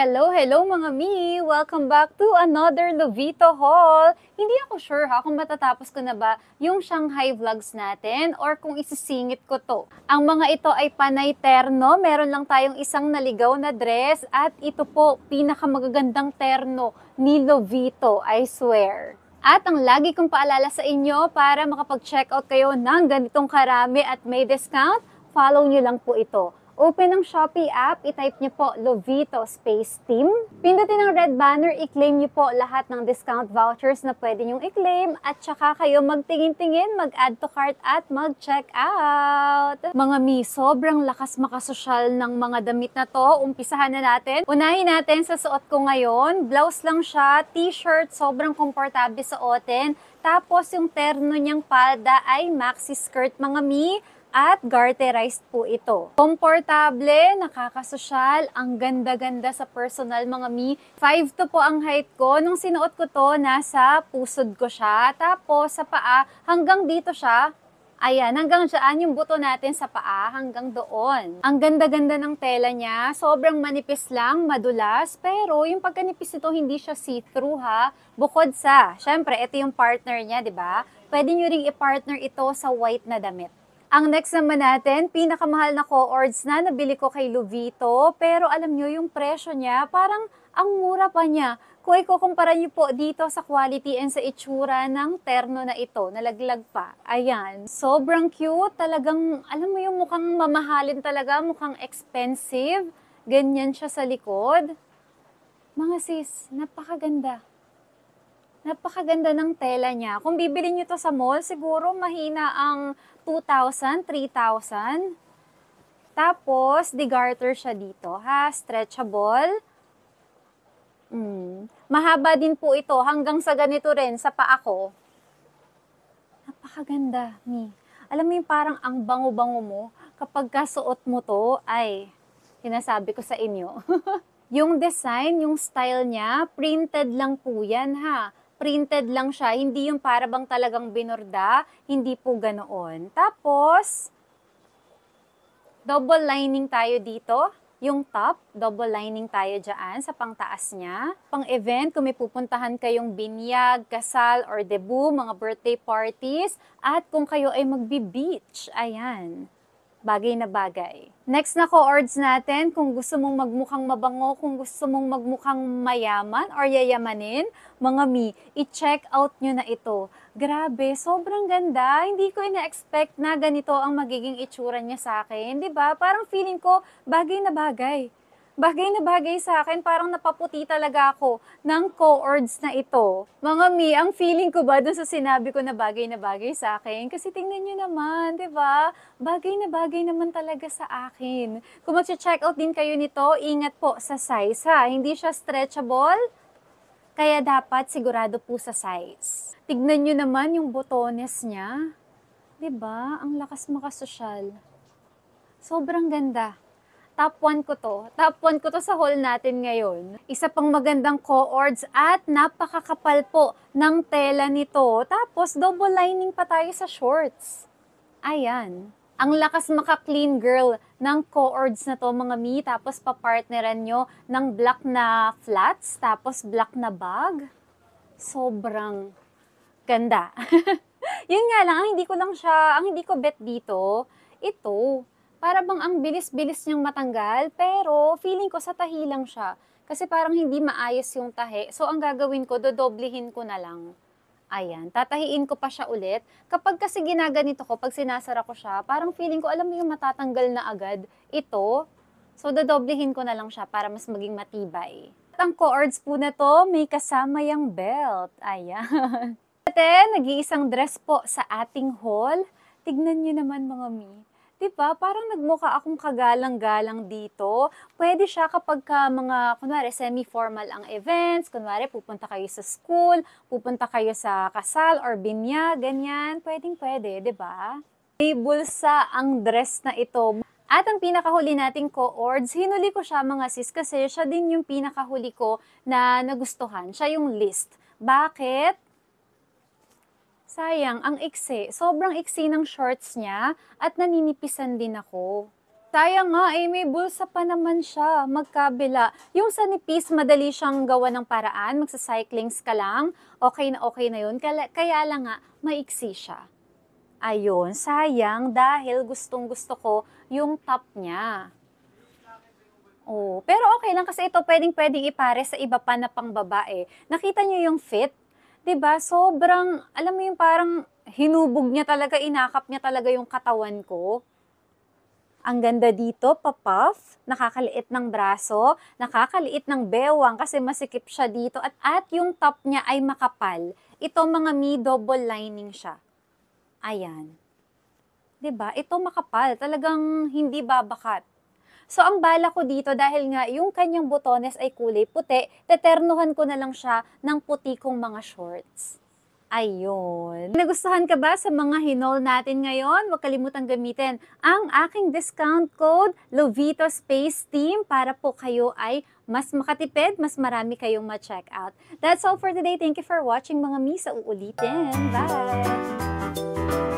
Hello, hello mga mi! Welcome back to another Lovito haul! Hindi ako sure kung matatapos ko na ba yung Shanghai vlogs natin or kung isisingit ko to. Ang mga ito ay panay terno, meron lang tayong isang naligaw na dress at ito po, pinakamagagandang terno ni Lovito, I swear. At ang lagi kong paalala sa inyo para makapag-check out kayo ng ganitong karami at may discount, follow nyo lang po ito. Open ang Shopee app, itype niyo po Lovito Space Team. Pindutin ang red banner, i-claim niyo po lahat ng discount vouchers na pwede niyong i-claim at saka kayo magtingin-tingin, mag-add to cart at mag-check out. Mga mi, sobrang lakas makasosyal ng mga damit na to. Umpisahan na natin. Unahin natin sa suot ko ngayon. Blouse lang siya, t-shirt, sobrang komportable suotin. Tapos yung terno niyang palda ay maxi skirt mga mi. At garterized po ito. Komportable, nakakasosyal, ang ganda-ganda sa personal mga mi. 5'2" po ang height ko. Nung sinuot ko to, nasa pusod ko siya. Tapos sa paa, hanggang dito siya. Ayan, hanggang dyan yung buto natin sa paa, hanggang doon. Ang ganda-ganda ng tela niya, sobrang manipis lang, madulas, pero yung pagkanipis nito, hindi siya see-through ha. Bukod sa, syempre, ito yung partner niya, di ba? Pwede nyo ring i-partner ito sa white na damit. Ang next naman natin, pinakamahal na co-ords na nabili ko kay Lovito. Pero alam nyo, yung presyo niya, parang ang mura pa niya. Kung ikukumpara nyo po dito sa quality and sa itsura ng terno na ito, nalaglag pa. Ayan, sobrang cute. Talagang, alam mo yung mukhang mamahalin talaga, mukhang expensive. Ganyan siya sa likod. Mga sis, napakaganda. Napakaganda ng tela niya. Kung bibili nyo to sa mall, siguro mahina ang 2,000, 3,000. Tapos, de-garter siya dito, ha? Stretchable. Mahaba din po ito, hanggang sa ganito rin, sa paa ko. Napakaganda, mi. Alam mo yung parang ang bango-bango mo, kapag kasuot mo to, ay, sinasabi ko sa inyo. Yung design, yung style niya, printed lang po yan, ha? Printed lang siya, hindi yung para bang talagang binorda, hindi po ganoon. Tapos, double lining tayo dito. Yung top, double lining tayo dyan sa pangtaas niya. Pang-event, kung may pupuntahan kayong binyag, kasal, or debut, mga birthday parties, at kung kayo ay magbi-beach, ayan. Bagay na bagay. Next na co-ords natin, kung gusto mong magmukhang mabango, kung gusto mong magmukhang mayaman or yayamanin, mga mi, i-check out nyo na ito. Grabe, sobrang ganda. Hindi ko ina-expect na ganito ang magiging itsura niya sa akin. 'Di ba? Parang feeling ko, bagay na bagay. Bagay na bagay sa akin, parang napaputi talaga ako ng co-ords na ito. Mga mi, ang feeling ko ba dun sa sinabi ko na bagay sa akin? Kasi tingnan nyo naman, di ba? Bagay na bagay naman talaga sa akin. Kung mag-check out din kayo nito, ingat po sa size ha. Hindi siya stretchable, kaya dapat sigurado po sa size. Tignan nyo naman yung botones niya. Di ba? Ang lakas makasosyal. Sobrang ganda. Top 1 ko to. Top 1 ko to sa haul natin ngayon. Isa pang magandang co-ords at napakakapal po ng tela nito. Tapos double lining pa tayo sa shorts. Ayan. Ang lakas maka-clean girl ng co-ords na to mga mi. Tapos papartneran nyo ng black na flats. Tapos black na bag. Sobrang ganda. Yun nga lang, ang hindi ko bet dito, ito. Para bang ang bilis-bilis niyang matanggal, pero feeling ko sa tahi lang siya. Kasi parang hindi maayos yung tahi. So, ang gagawin ko, dodoblihin ko na lang. Ayan, tatahiin ko pa siya ulit. Kapag kasi ginaganito ko, pag sinasara ko siya, parang feeling ko, alam mo yung matatanggal na agad. Ito, so dodoblihin ko na lang siya para mas maging matibay. At ang co-ords po na to, may kasama yung belt. Ayan. Ate, nag-iisang dress po sa ating haul. Tignan nyo naman mga mi. Diba? Parang nagmukha akong kagalang-galang dito. Pwede siya kapag mga, kunwari, semi-formal ang events. Kunwari, pupunta kayo sa school, pupunta kayo sa kasal or binyag, ganyan. Pwedeng-pwede, diba? May bulsa ang dress na ito. At ang pinakahuli nating co-ords, hinuli ko siya mga sis kasi siya din yung pinakahuli ko na nagustuhan. Siya yung list. Bakit? Sayang, ang iksi. Sobrang iksi ng shorts niya at naninipisan din ako. Sayang nga, eh, may bulsa pa naman siya, magkabila. Yung sa nipis, madali siyang gawa ng paraan, magsa-cyclings ka lang, okay na yun. Kaya lang nga, maiksi siya. Ayun, sayang dahil gustong-gusto ko yung top niya. Oh, pero okay lang kasi ito puwedeng-puwedeng ipare sa iba pa na pangbabae. Nakita niyo yung fit? 'Di ba sobrang alam mo yung parang hinubog niya talaga, inakap niya talaga yung katawan ko. Ang ganda dito, pa-puff, nakakaliit ng braso, nakakaliit ng bewang kasi masikip siya dito at yung top niya ay makapal. Ito mga double lining siya. Ayan. 'Di ba? Ito makapal, talagang hindi babakat. So, ang bala ko dito dahil nga yung kanyang botones ay kulay puti, teternuhan ko na lang siya ng puti kong mga shorts. Ayun. Nagustuhan ka ba sa mga hinol natin ngayon? Huwag kalimutang gamitin ang aking discount code, Lovito Space Team, para po kayo ay mas makatipid, mas marami kayong ma-check out. That's all for today. Thank you for watching mga mi sa uulitin. Bye!